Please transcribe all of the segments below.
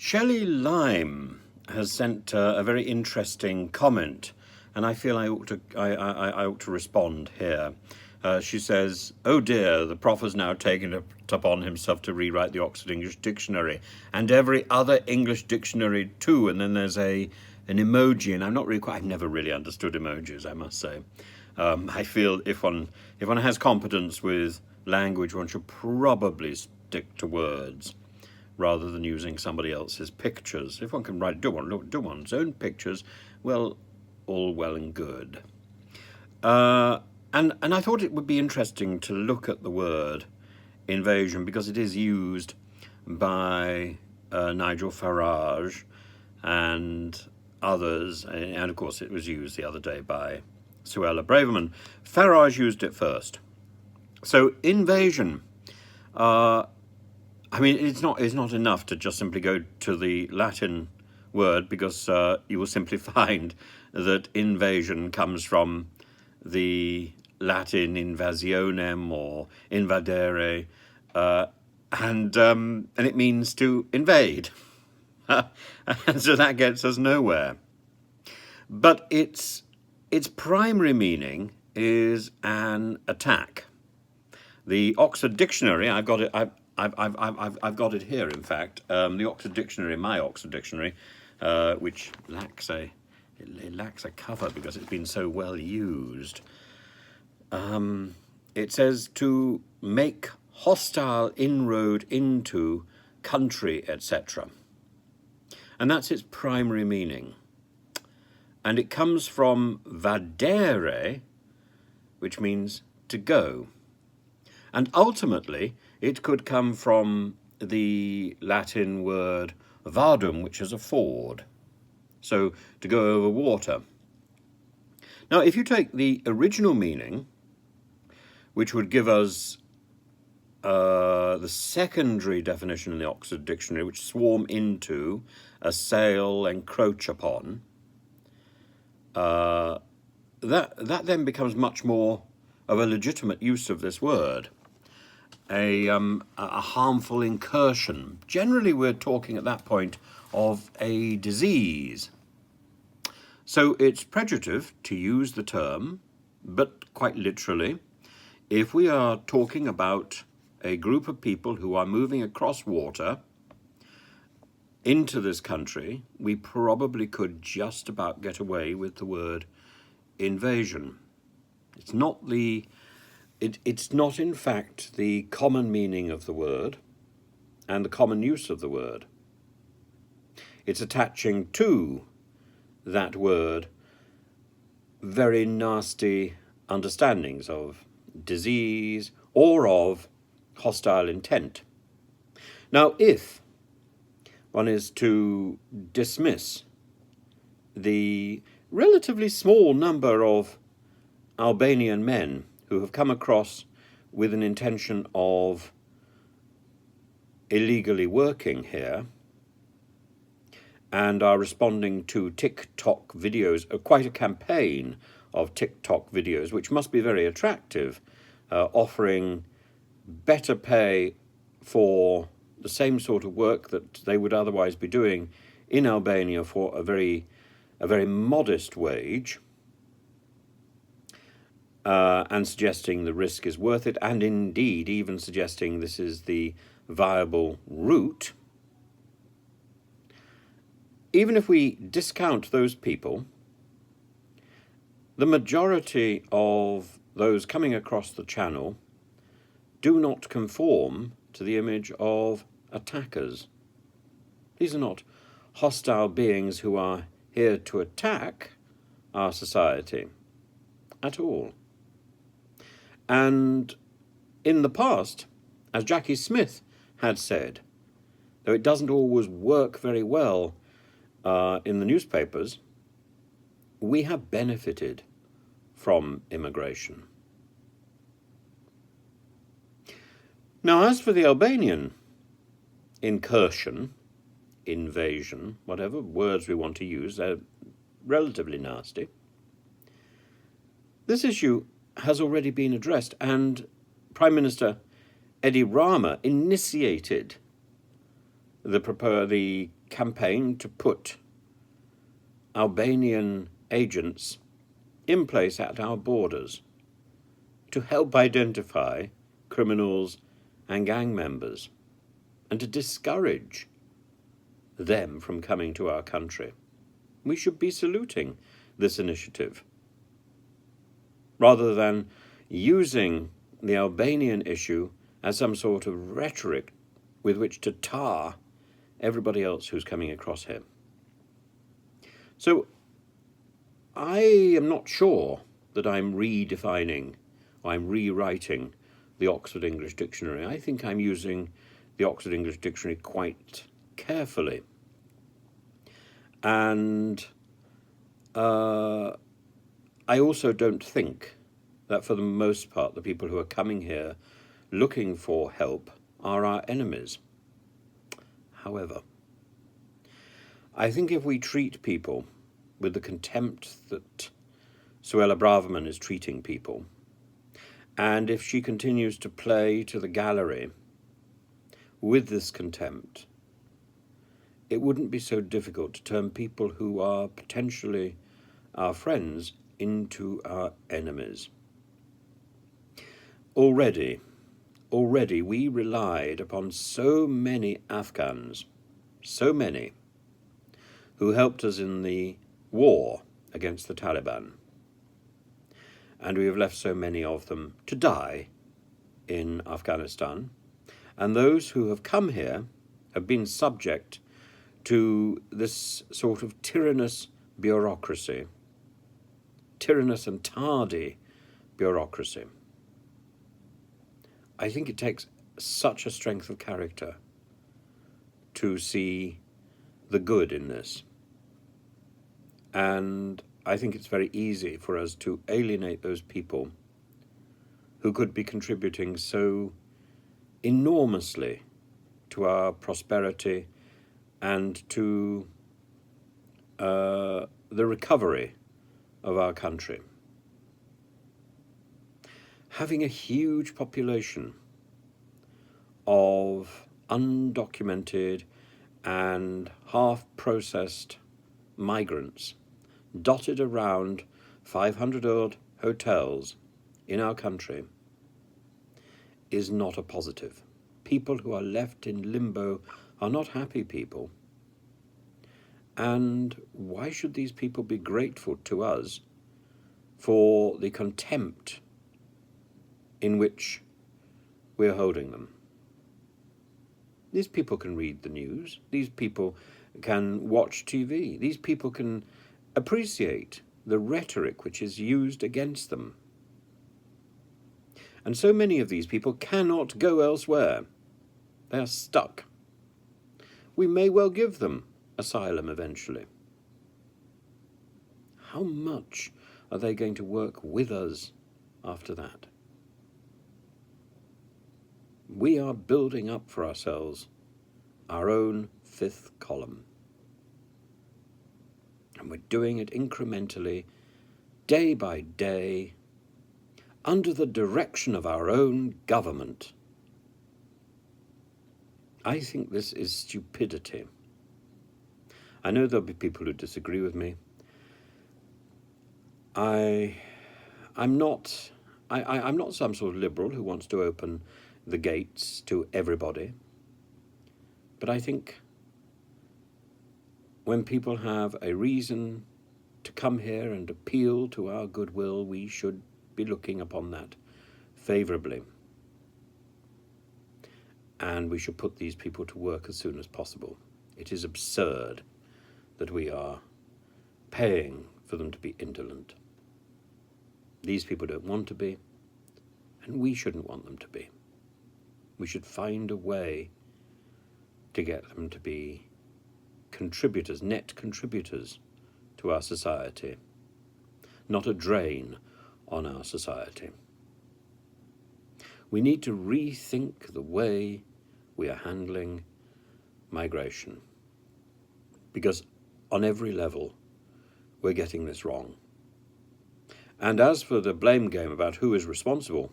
Shelley Lyme has sent a very interesting comment, and I feel I ought to respond here. She says, "Oh dear, the Prof has now taken it upon himself to rewrite the Oxford English Dictionary and every other English dictionary too." And then there's an emoji, and I've never really understood emojis, I must say. I feel if one has competence with language, one should probably stick to words rather than using somebody else's pictures. If one can do one's own pictures, well, all well and good. And I thought it would be interesting to look at the word invasion because it is used by Nigel Farage and others, and of course it was used the other day by Suella Braverman. Farage used it first. So invasion, it's not enough to just simply go to the Latin word, because you will simply find that invasion comes from the Latin invasionem or invadere, and it means to invade. And so that gets us nowhere. But its primary meaning is an attack. The Oxford Dictionary, I've got it here. In fact, the Oxford Dictionary, my Oxford Dictionary, which lacks a cover because it's been so well used. It says to make hostile inroad into country, etc. And that's its primary meaning. And it comes from vadere, which means to go. And ultimately, it could come from the Latin word vadum, which is a ford. So, to go over water. Now, if you take the original meaning, which would give us the secondary definition in the Oxford Dictionary, which swarm into, assail, encroach upon, that then becomes much more of a legitimate use of this word. A harmful incursion. Generally, we're talking at that point of a disease. So it's prejudicative to use the term, but quite literally, if we are talking about a group of people who are moving across water into this country, we probably could just about get away with the word invasion. It's not in fact the common meaning of the word and the common use of the word. It's attaching to that word very nasty understandings of disease or of hostile intent. Now, if one is to dismiss the relatively small number of Albanian men who have come across with an intention of illegally working here and are responding to TikTok videos, quite a campaign of TikTok videos, which must be very attractive, offering better pay for the same sort of work that they would otherwise be doing in Albania for a very modest wage, and suggesting the risk is worth it, and indeed even suggesting this is the viable route. Even if we discount those people, the majority of those coming across the channel do not conform to the image of attackers. These are not hostile beings who are here to attack our society at all. And in the past, as Jackie Smith had said, though it doesn't always work very well in the newspapers, we have benefited from immigration. Now, as for the Albanian incursion, invasion, whatever words we want to use, they're relatively nasty. This issue has already been addressed, and Prime Minister Edi Rama initiated the campaign to put Albanian agents in place at our borders to help identify criminals and gang members and to discourage them from coming to our country. We should be saluting this initiative rather than using the Albanian issue as some sort of rhetoric with which to tar everybody else who's coming across here. So I am not sure that I'm redefining or I'm rewriting the Oxford English Dictionary. I think I'm using the Oxford English Dictionary quite carefully. And I also don't think that for the most part the people who are coming here looking for help are our enemies. However, I think if we treat people with the contempt that Suella Braverman is treating people, and if she continues to play to the gallery with this contempt, it wouldn't be so difficult to turn people who are potentially our friends into our enemies. Already we relied upon so many Afghans, so many, who helped us in the war against the Taliban. And we have left so many of them to die in Afghanistan. And those who have come here have been subject to this sort of tyrannous bureaucracy, tyrannous and tardy bureaucracy. I think it takes such a strength of character to see the good in this. And I think it's very easy for us to alienate those people who could be contributing so enormously to our prosperity and to the recovery of our country. Having a huge population of undocumented and half-processed migrants dotted around 500-odd hotels in our country is not a positive. People who are left in limbo are not happy people. And why should these people be grateful to us for the contempt in which we're holding them? These people can read the news. These people can watch TV. These people can appreciate the rhetoric which is used against them. And so many of these people cannot go elsewhere. They are stuck. We may well give them asylum eventually. How much are they going to work with us after that? We are building up for ourselves our own fifth column. And we're doing it incrementally, day by day, under the direction of our own government. I think this is stupidity. I know there'll be people who disagree with me. I'm not some sort of liberal who wants to open the gates to everybody. But I think when people have a reason to come here and appeal to our goodwill, we should be looking upon that favourably. And we should put these people to work as soon as possible. It is absurd that we are paying for them to be indolent. These people don't want to be, and we shouldn't want them to be. We should find a way to get them to be contributors, net contributors to our society, not a drain on our society. We need to rethink the way we are handling migration, because on every level we're getting this wrong. And as for the blame game about who is responsible,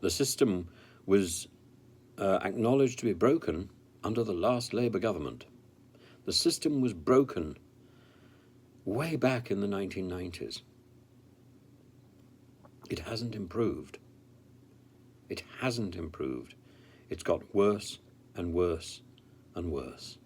the system was acknowledged to be broken under the last Labour government. The system was broken way back in the 1990s. It hasn't improved. It hasn't improved. It's got worse and worse and worse.